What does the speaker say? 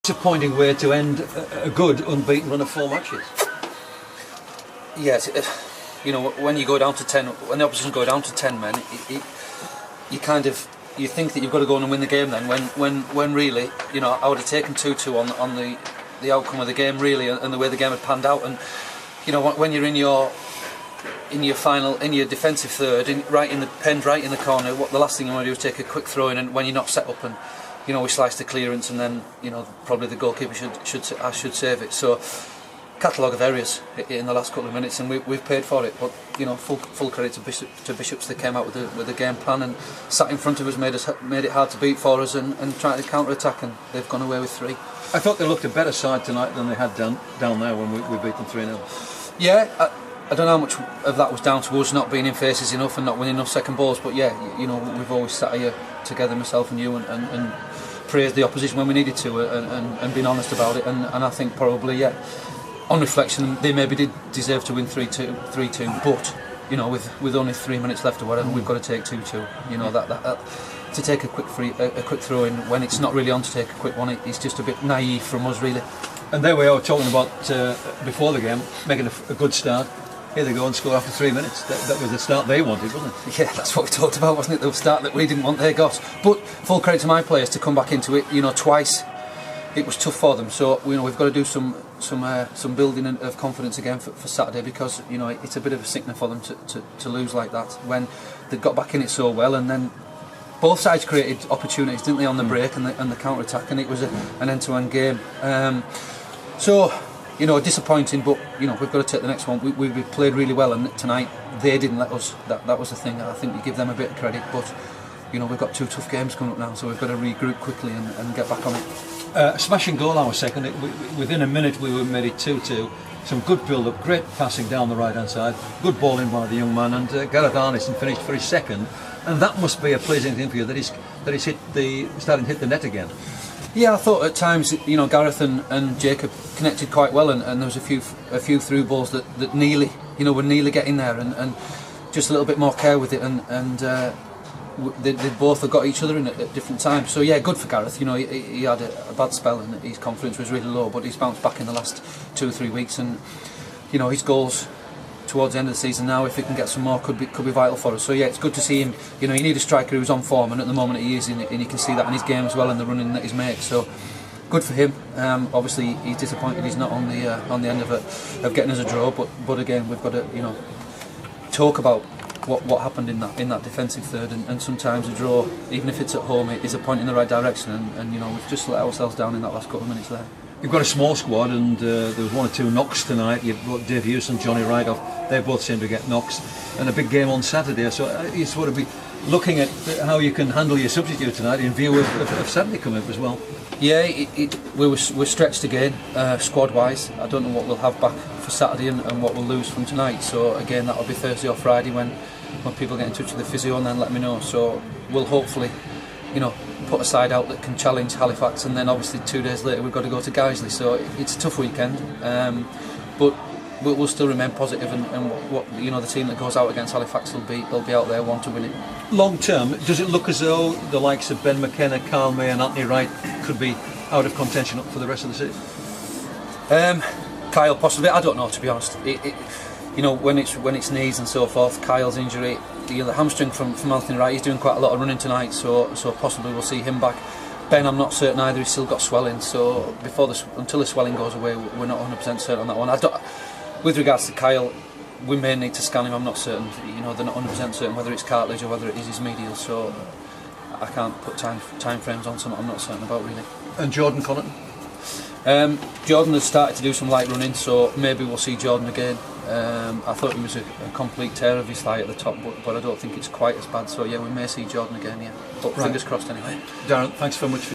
disappointing way to end a good unbeaten run of 4 matches. Yes, you know, when you go down to 10, when the opposition go down to 10 men, you think that you've got to go on and win the game then. When really, you know, I would have taken 2-2 on the outcome of the game really, and the way the game had panned out. And you know, when you're in your defensive third, right in the corner, the last thing you want to do is take a quick throw in, and when you're not set up, and you know, we sliced the clearance, and then you know, probably the goalkeeper should save it. So catalogue of errors in the last couple of minutes, and we've paid for it. But you know, full credit to Bishops. They came out with a game plan and sat in front of us, made it hard to beat for us, and tried to counter attack, and they've gone away with 3. I thought they looked a better side tonight than they had down there when we beat them 3-0. Yeah, I don't know how much of that was down to us not being in faces enough and not winning enough second balls. But yeah, you know, we've always sat here together, myself and you, and praised the opposition when we needed to, and been honest about it. And I think probably, yeah, on reflection, they maybe did deserve to win 3-2, but you know, with only 3 minutes left or whatever, we've got to take 2-2. You know, that to take a quick throw in when it's not really on to take a quick one, it's just a bit naive from us really. And there we are talking about before the game, making a good start. Here they go and score after 3 minutes. That was the start they wanted, wasn't it? Yeah, that's what we talked about, wasn't it? The start that we didn't want, they got. But full credit to my players to come back into it. You know, twice it was tough for them. So you know, we've got to do some building of confidence again for Saturday, because you know, it's a bit of a sickener for them to lose like that when they got back in it so well, and then both sides created opportunities, didn't they, on the break and the counter attack, and it was an end-to-end game. So you know, disappointing, but you know, we've got to take the next one. We played really well, and tonight they didn't let us. That was the thing. I think we give them a bit of credit, but you know, we've got 2 tough games coming up now, so we've got to regroup quickly and get back on it. Smashing goal our second. Within a minute we made it 2-2. Some good build-up, great passing down the right-hand side, good ball in by the young man, and Gareth Arneson finished for his second. And that must be a pleasing thing for you, that he's starting to hit the net again. Yeah, I thought at times, you know, Gareth and Jacob connected quite well, and there was a few through balls that nearly, you know, were nearly getting there, and just a little bit more care with it, and they both have got each other in at different times. So yeah, good for Gareth. You know, he had a bad spell and his confidence was really low, but he's bounced back in the last 2 or 3 weeks, and you know, his goals towards the end of the season now, if he can get some more, could be vital for us. So yeah, it's good to see him. You know, you need a striker who's on form, and at the moment he is, and you can see that in his game as well, and the running that he's made. So good for him. Obviously he's disappointed he's not on the end of getting us a draw, but again, we've got to, you know, talk about what happened in that defensive third, and sometimes a draw, even if it's at home, it is a point in the right direction, and you know, we've just let ourselves down in that last couple of minutes there. You've got a small squad, and there was 1 or 2 knocks tonight. You've got Dave Hughes and Johnny Rideoff. They both seem to get knocks, and a big game on Saturday. So you sort of be looking at how you can handle your substitute tonight in view of Saturday coming up as well. Yeah, we're stretched again, squad-wise. I don't know what we'll have back for Saturday and what we'll lose from tonight. So again, that'll be Thursday or Friday when people get in touch with the physio and then let me know. So we'll hopefully, you know, put a side out that can challenge Halifax, and then obviously 2 days later we've got to go to Guiseley. So it's a tough weekend, but we'll still remain positive, and what you know, the team that goes out against Halifax they'll be out there want to win it. Long term, does it look as though the likes of Ben McKenna, Carl May and Anthony Wright could be out of contention for the rest of the season? Kyle possibly, I don't know, to be honest. You know, when it's knees and so forth, Kyle's injury, the hamstring from Anthony Wright, he's doing quite a lot of running tonight, so possibly we'll see him back. Ben, I'm not certain either, he's still got swelling, so until the swelling goes away, we're not 100% certain on that one. With regards to Kyle, we may need to scan him, I'm not certain. You know, they're not 100% certain whether it's cartilage or whether it is his medial, so I can't put time frames on something I'm not certain about really. And Jordan Connaughton? Jordan has started to do some light running, so maybe we'll see Jordan again. I thought he was a complete tear of his thigh at the top, but I don't think it's quite as bad, so yeah, we may see Jordan again, yeah. But fingers crossed anyway. Darren, thanks very much for